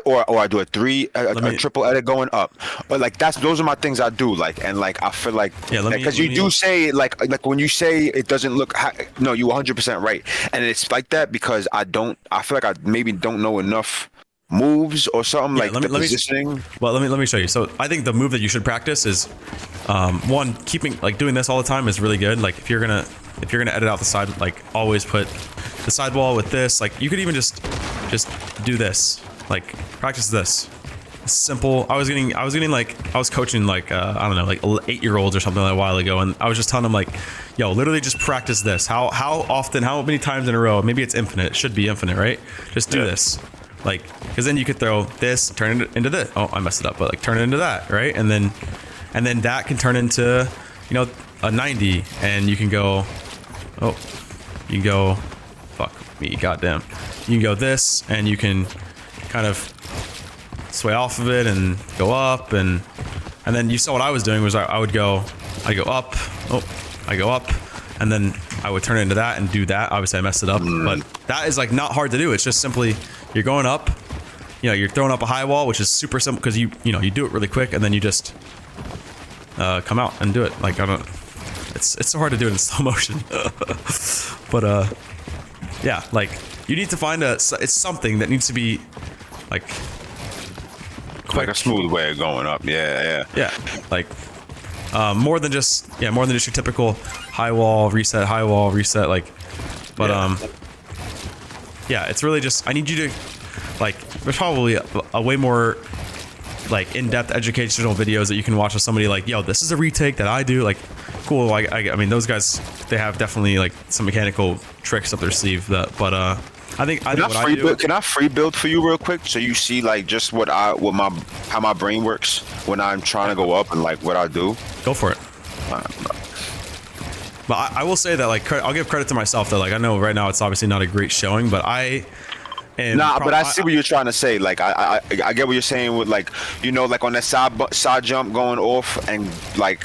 or I do a triple edit going up. But like those are my things I do. Like, and like I feel like, because you do say like when you say it doesn't look, no, you 100% right, and it's like that because I feel like I maybe don't know enough moves or something, like the positioning. Well, let me show you. So I think the move that you should practice is one, keeping like doing this all the time is really good. Like if you're gonna edit out the side, like always put the sidewall with this. Like you could even just do this, like practice this. It's simple. I was coaching like I don't know, like 8-year-olds or something like a while ago, and I was just telling them like, yo, literally just practice this. How often, how many times in a row? Maybe it's infinite. It should be infinite, right? Just do this. Like, because then you could throw this, turn it into this. Oh, I messed it up, but like turn it into that, right? And then that can turn into, a 90, and you can go, fuck me, goddamn. You can go this, and you can kind of sway off of it and go up, and then you saw what I was doing was I go up, I go up, and then I would turn it into that and do that. Obviously I messed it up, but that is like not hard to do. It's just simply, you're going up, you're throwing up a high wall, which is super simple because you do it really quick, and then you just come out and do it. Like it's so hard to do it in slow motion. But yeah, like you need to find it's something that needs to be like quick. Like a smooth way of going up. Yeah. Like more than just your typical high wall reset, like, but yeah, it's really just, I need you to, like, there's probably a way more like in-depth educational videos that you can watch with somebody like, yo, this is a retake that I do, like, cool. I mean, those guys, they have definitely like some mechanical tricks up their sleeve that, but can I free build for you real quick so you see like just how my brain works when I'm trying to go up and like what I do? Go for it. But I will say that like I'll give credit to myself that like I know right now it's obviously not a great showing, but I but I see what you're trying to say. Like I get what you're saying with like like on that side jump going off and like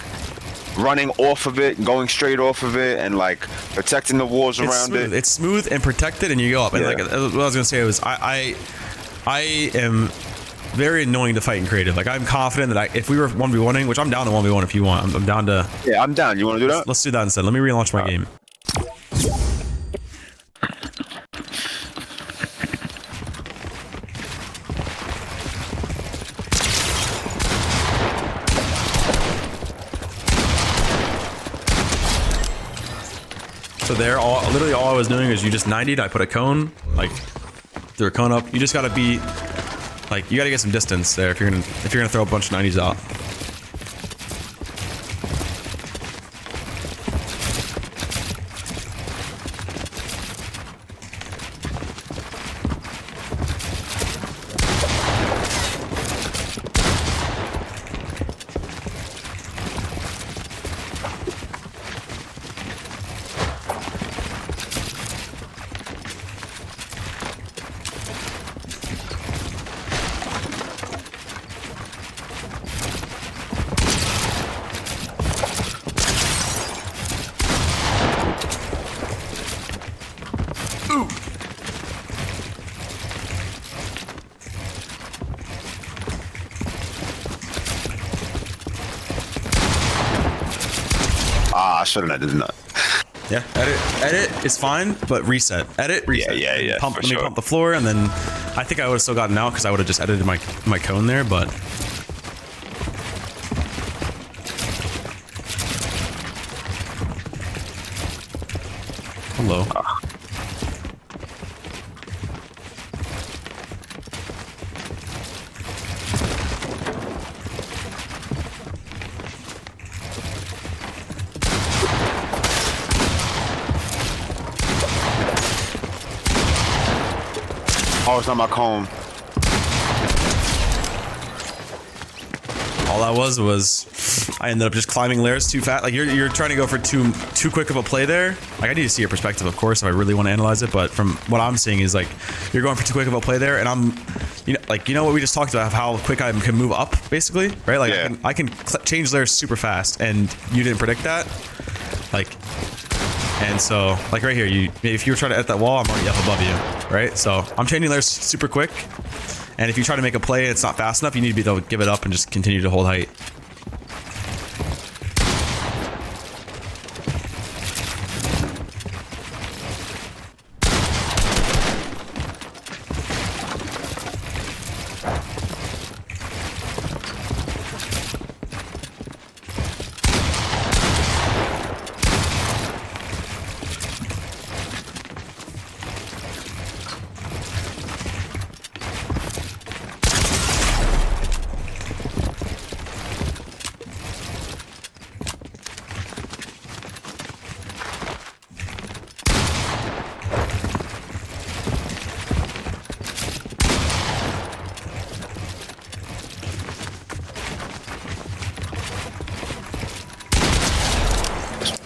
running off of it, going straight off of it, and like protecting the walls around it. It's smooth and protected, and you go up. And like what I was gonna say was I am very annoying to fight in creative. Like I'm confident that if we were 1v1ing, which I'm down to 1v1 if you want. I'm down to. Yeah, I'm down. You want to do that? Let's do that instead. Let me relaunch my game. So there, literally all I was doing is you just 90'd, I put a cone, like threw a cone up. You just gotta be, like, you gotta get some distance there if you're gonna throw a bunch of 90s out. should have did not. Yeah, edit is fine, but reset. Edit, reset. Yeah. Let me pump the floor, and then I think I would have still gotten out because I would have just edited my cone there, but. Hello. Oh, it's not my cone. All that was I ended up just climbing layers too fast. Like you're trying to go for too quick of a play there. Like I need to see your perspective, of course, if I really want to analyze it. But from what I'm seeing is like you're going for too quick of a play there, and I'm, you know what we just talked about, how quick I can move up, basically, right? Like yeah. I can change layers super fast, and you didn't predict that, like. And so, like right here, if you were trying to edit that wall, I'm already up above you, right? So I'm changing layers super quick, and if you try to make a play and it's not fast enough, you need to be able to give it up and just continue to hold height.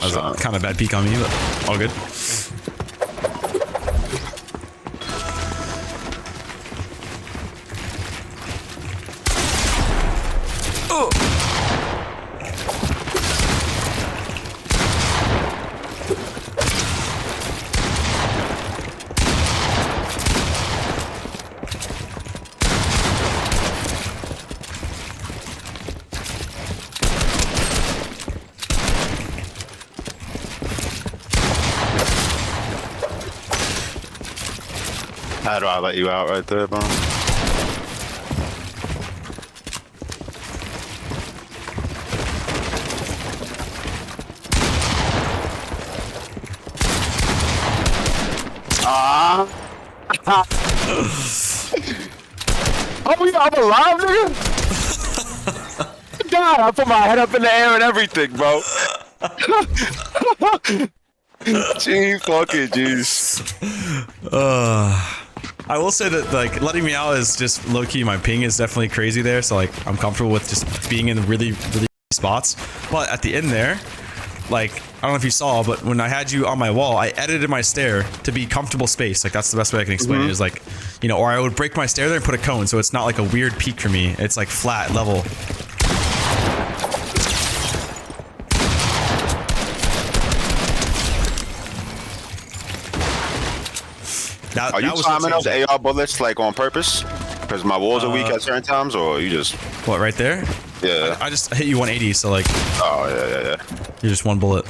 That was a kind of bad peek on me, but all good. Oh! How do I let you out right there, bro? I'm alive, nigga. God, I put my head up in the air and everything, bro. Gee, fucking jeez. I will say that like letting me out is just low key. My ping is definitely crazy there, so like I'm comfortable with just being in the really spots. But at the end there, like I don't know if you saw, but when I had you on my wall, I edited my stair to be comfortable space. Like that's the best way I can explain it. Is like, you know, or I would break my stair there and put a cone, so it's not like a weird peak for me. It's like flat level. Are you timing those AR bullets like on purpose? Because my walls are weak at certain times, or you just... What, right there? Yeah. I just hit you 180, so like... Oh, yeah. You're just one bullet.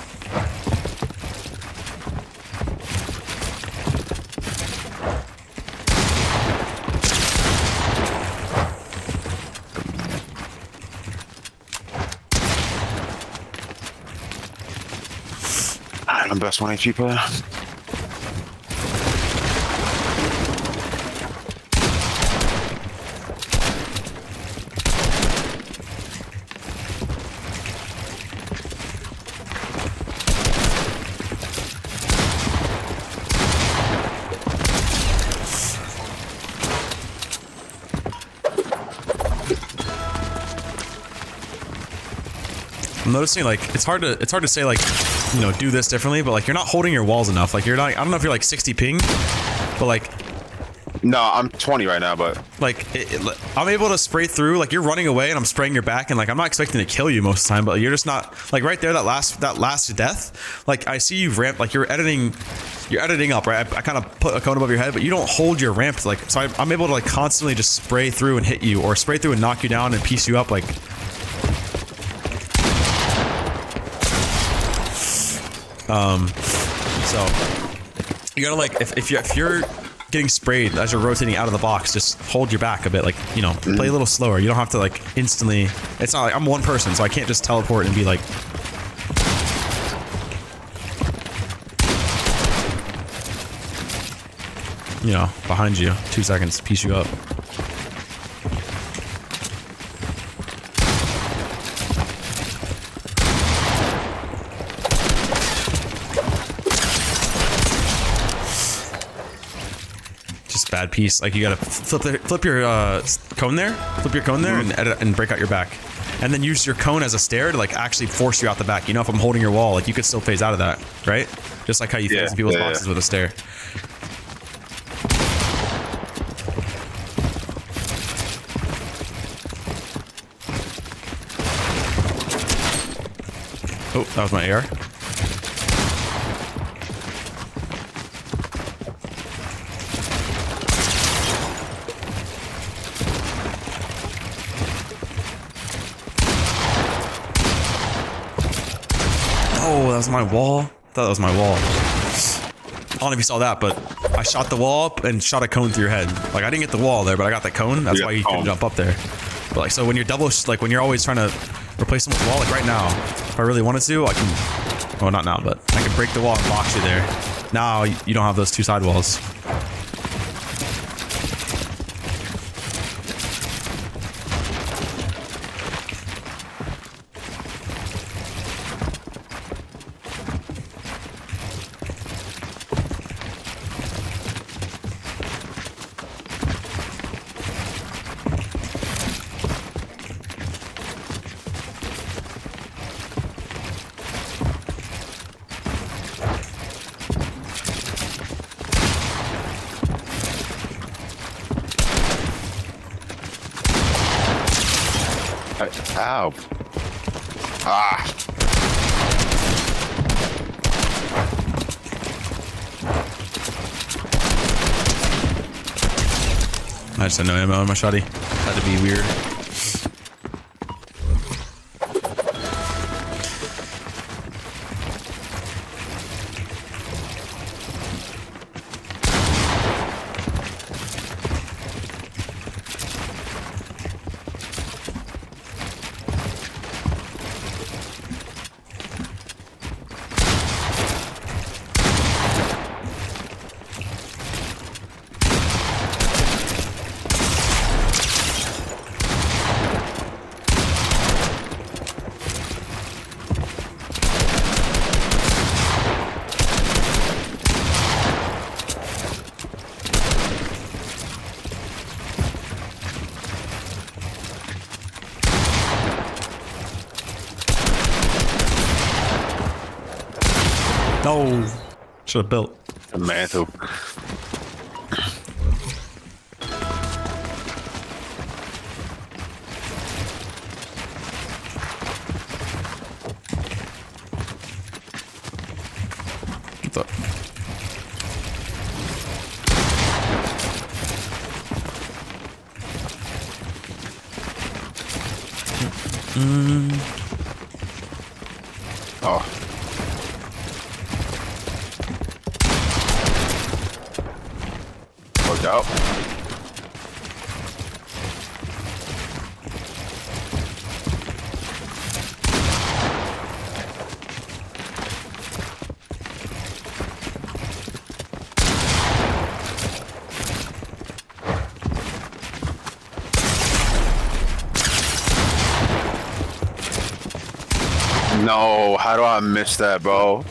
I'm best 1 HP player. I'm noticing like it's hard to say like, you know, do this differently, but like you're not holding your walls enough. Like you're not, I don't know if you're like 60 ping, but like no, I'm 20 right now, but like I'm able to spray through. Like you're running away and I'm spraying your back, and like I'm not expecting to kill you most of the time, but you're just not like right there. That last death, like I see you ramp, like you're editing up, right? I kind of put a cone above your head, but you don't hold your ramp. Like so I'm able to like constantly just spray through and hit you, or spray through and knock you down and piece you up. Like So you gotta like if you're getting sprayed as you're rotating out of the box, just hold your back a bit, like, you know, play a little slower. You don't have to like instantly. It's not like I'm one person, so I can't just teleport and be like. You know, behind you, 2 seconds, piece you up. Just bad piece. Like you gotta flip your cone there, and edit and break out your back, and then use your cone as a stair to like actually force you out the back. You know, if I'm holding your wall, like you could still phase out of that, right? Just like how you phase in people's boxes with a stair. Oh, that was my AR. Oh, that was my wall. I thought that was my wall. I don't know if you saw that, but I shot the wall up and shot a cone through your head. Like I didn't get the wall there, but I got the cone. That's why you couldn't jump up there. But like, so when you're like when you're always trying to replace someone's wall, like right now, if I really wanted to, I can, well, not now, but I can break the wall and box you there. Now you don't have those two side walls. Ow. Ah. I just had no ammo on my shotty. Had to be weird. No, should have built a mantle. Oh. Worked out. No, how do I miss that, bro?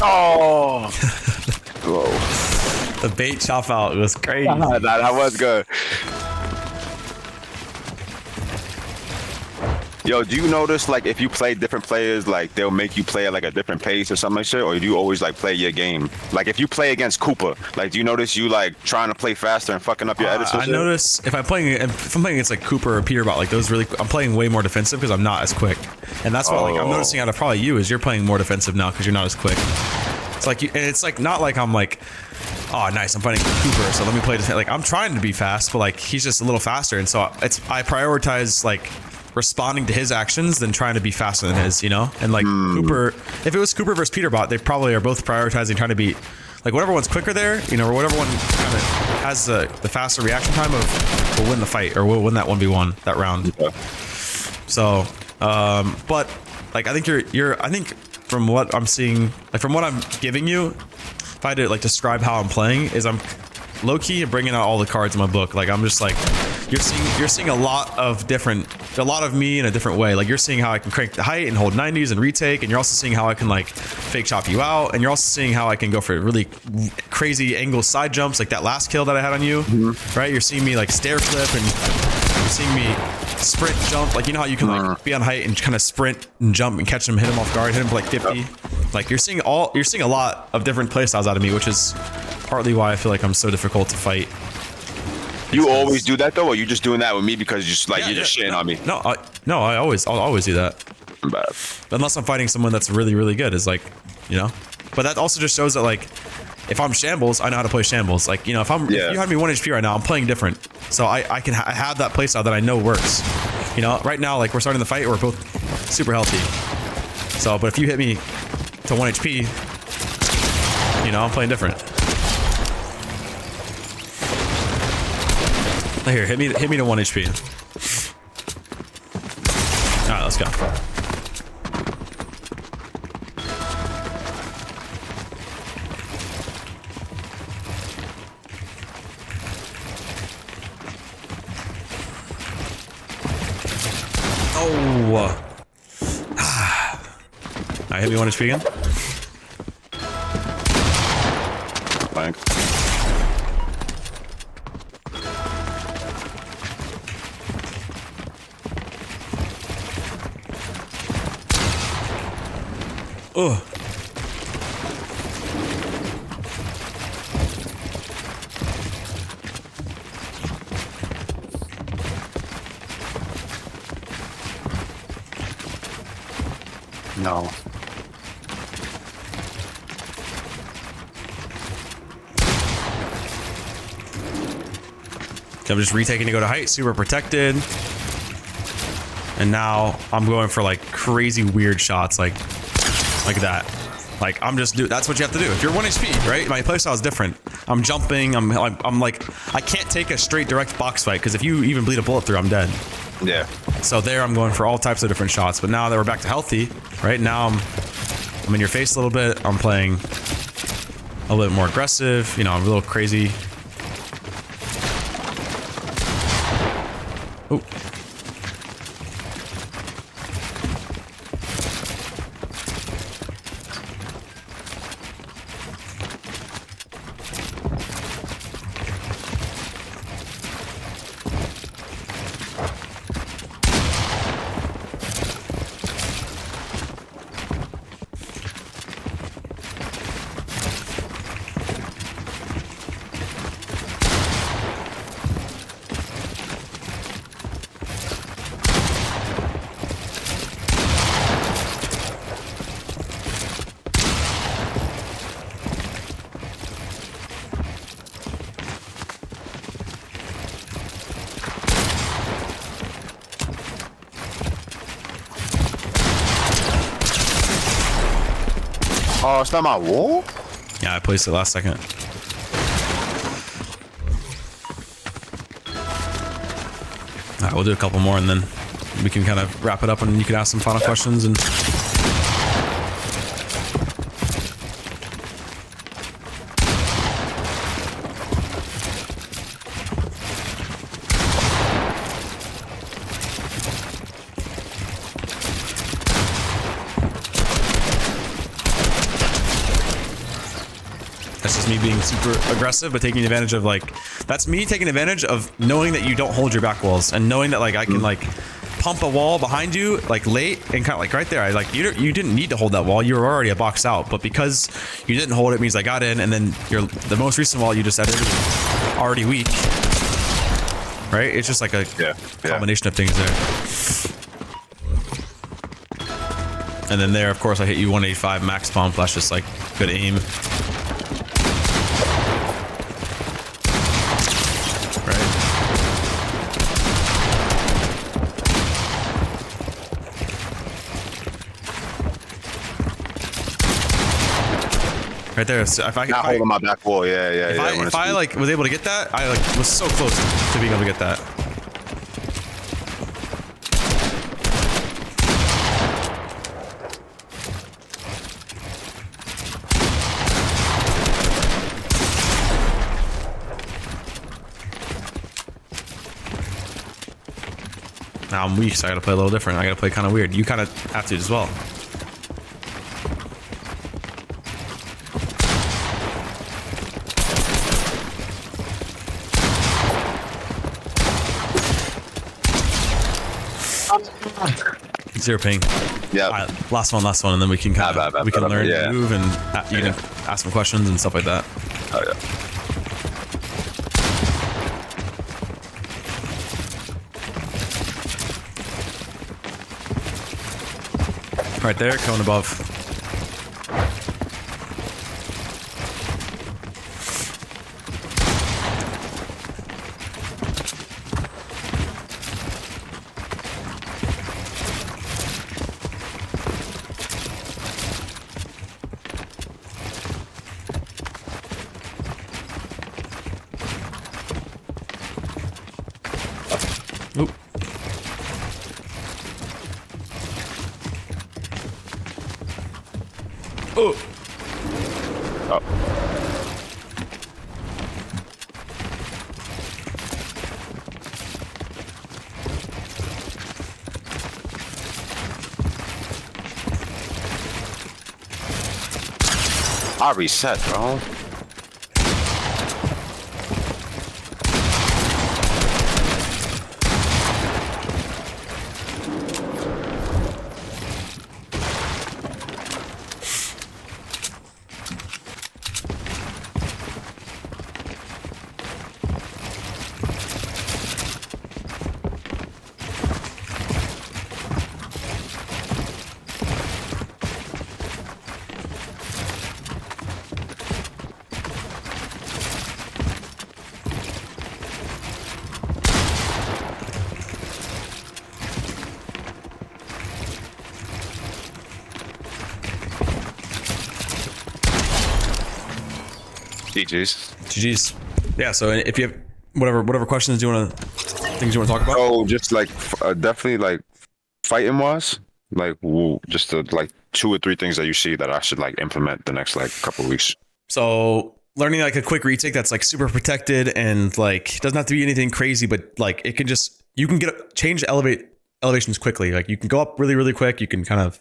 Oh, whoa! The bait chop out was crazy. That was good. Yo, do you notice like if you play different players, like they'll make you play at like a different pace or something like that, or do you always like play your game? Like if you play against Cooper, like do you notice you like trying to play faster and fucking up your edits? I notice if I'm playing against like Cooper or Peterbot, like those really, I'm playing way more defensive because I'm not as quick, and that's what like I'm noticing out of probably you is you're playing more defensive now because you're not as quick. It's like and it's like not like I'm like, oh nice, I'm fighting Cooper, so let me play this. Like I'm trying to be fast, but like he's just a little faster, and so I prioritize like responding to his actions than trying to be faster than his, you know? And like Cooper, if it was Cooper versus Peterbot, they probably are both prioritizing trying to be like whatever one's quicker there, you know, or whatever one kind of has the faster reaction time of will win the fight or will win that 1v1 that round. Yeah. So, but like I think I think from what I'm seeing, like from what I'm giving you, if I had to like describe how I'm playing, is I'm low key and bringing out all the cards in my book. Like I'm just like, you're seeing a lot of me in a different way. Like you're seeing how I can crank the height and hold 90s and retake, and you're also seeing how I can like fake chop you out, and you're also seeing how I can go for really crazy angle side jumps, like that last kill that I had on you, right? You're seeing me like stair flip, and you're seeing me sprint jump. Like you know how you can like be on height and kind of sprint and jump and catch him, hit him off guard, hit him for like 50. Like you're seeing a lot of different playstyles out of me, which is partly why I feel like I'm so difficult to fight. You always do that though, or you just doing that with me because you're just shitting on me? No, I'll always do that. Bad. Unless I'm fighting someone that's really, really good, is like, you know. But that also just shows that like, if I'm shambles, I know how to play shambles. Like, you know, if you had me 1 HP right now, I'm playing different. So I have that playstyle that I know works. You know, right now, like we're starting the fight, we're both super healthy. So, but if you hit me to 1 HP, you know, I'm playing different. Here, hit me to 1 HP. All right, let's go. Oh. All right, hit me 1 HP again. Thanks. Ugh. No. I'm just retaking to go to height, super protected. And now I'm going for like crazy weird shots like that. Like I'm just that's what you have to do. If you're 1 HP, right? My playstyle is different. I'm jumping, I'm like, I can't take a straight direct box fight because if you even bleed a bullet through, I'm dead. Yeah. So there I'm going for all types of different shots. But now that we're back to healthy, right? Now I'm in your face a little bit. I'm playing a little bit more aggressive, you know, I'm a little crazy. Oh. Oh, it's not my wall? Yeah, I placed it last second. All right, we'll do a couple more and then we can kind of wrap it up and you can ask some final questions and... That's just me being super aggressive, but taking advantage of like, that's me taking advantage of knowing that you don't hold your back walls and knowing that like I can like pump a wall behind you like late and kind of like right there. I like you didn't need to hold that wall. You were already a box out, but because you didn't hold it means I got in, and then the most recent wall you just edited was already weak. Right? It's just like a combination of things there. And then there, of course, I hit you 185 max pump. That's just like good aim. Right there. So if I not holding my back wall, If I like was able to get that, I like was so close to being able to get that. Now I'm weak, so I gotta play a little different. I gotta play kind of weird. You kind of have to as well. Zero ping. Yeah. Last one, and then we can kind of we can learn to move and you can ask some questions and stuff like that. Oh yeah. Right there, cone above. Oop. Oh. Oh. I reset, bro. GG's. Yeah, so if you have whatever questions things you want to talk about? Oh, just like definitely like fighting wise, like just like 2 or 3 things that you see that I should like implement the next like couple of weeks. So learning like a quick retake that's like super protected and like doesn't have to be anything crazy, but like it can just you can change elevations quickly. Like you can go up really quick. You can kind of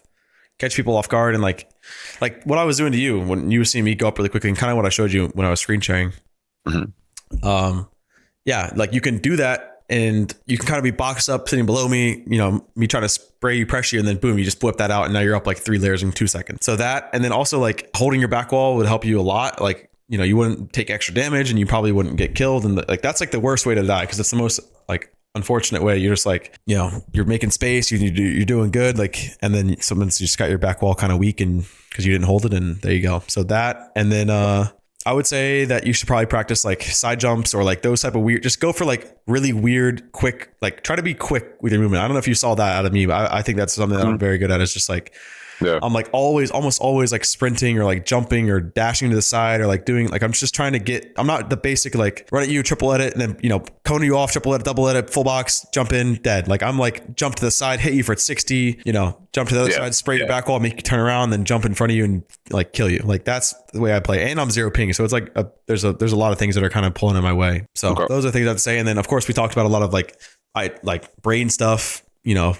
catch people off guard and like what I was doing to you when you were seeing me go up really quickly and kind of what I showed you when I was screen sharing. Mm-hmm. Yeah, like you can do that and you can kind of be boxed up sitting below me, you know, me trying to spray you, pressure you, and then boom, you just whip that out and now you're up like 3 layers in 2 seconds. So that, and then also like holding your back wall would help you a lot. Like, you know, you wouldn't take extra damage and you probably wouldn't get killed. And like, that's like the worst way to die because it's the most like unfortunate way. You're just like, you know, you're making space, you're doing good. Like, and then someone's just got your back wall kind of weak and because you didn't hold it and there you go. So that, and then, I would say that you should probably practice like side jumps or like those type of weird, just go for like really weird, quick, like try to be quick with your movement. I don't know if you saw that out of me, but I think that's something that I'm very good at. It's just like, I'm like almost always like sprinting or like jumping or dashing to the side or like doing like, I'm just trying to get, I'm not the basic like run at you, triple edit, and then, you know, cone you off, triple edit, double edit, full box, jump in, dead. Like I'm like jump to the side, hit you for 60, you know, jump to the other side, spray your back wall, make you turn around, then jump in front of you and like kill you. Like that's the way I play. And I'm zero ping. So it's like, there's a lot of things that are kind of pulling in my way. So those are things I'd say. And then of course we talked about a lot of like, brain stuff, you know,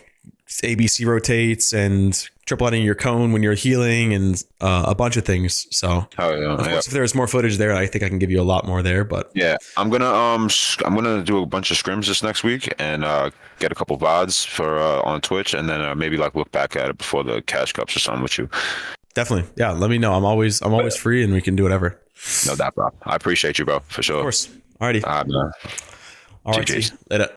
ABC rotates and triple ending your cone when you're healing and a bunch of things. So of course, if there's more footage there, I think I can give you a lot more there. But yeah, I'm gonna do a bunch of scrims this next week and get a couple VODs for on Twitch, and then maybe like look back at it before the cash cups or something with you. Definitely, yeah. Let me know. I'm always free, and we can do whatever. No doubt, bro. I appreciate you, bro, for sure. Of course. Alrighty. All right, man. All right. GGs. Later.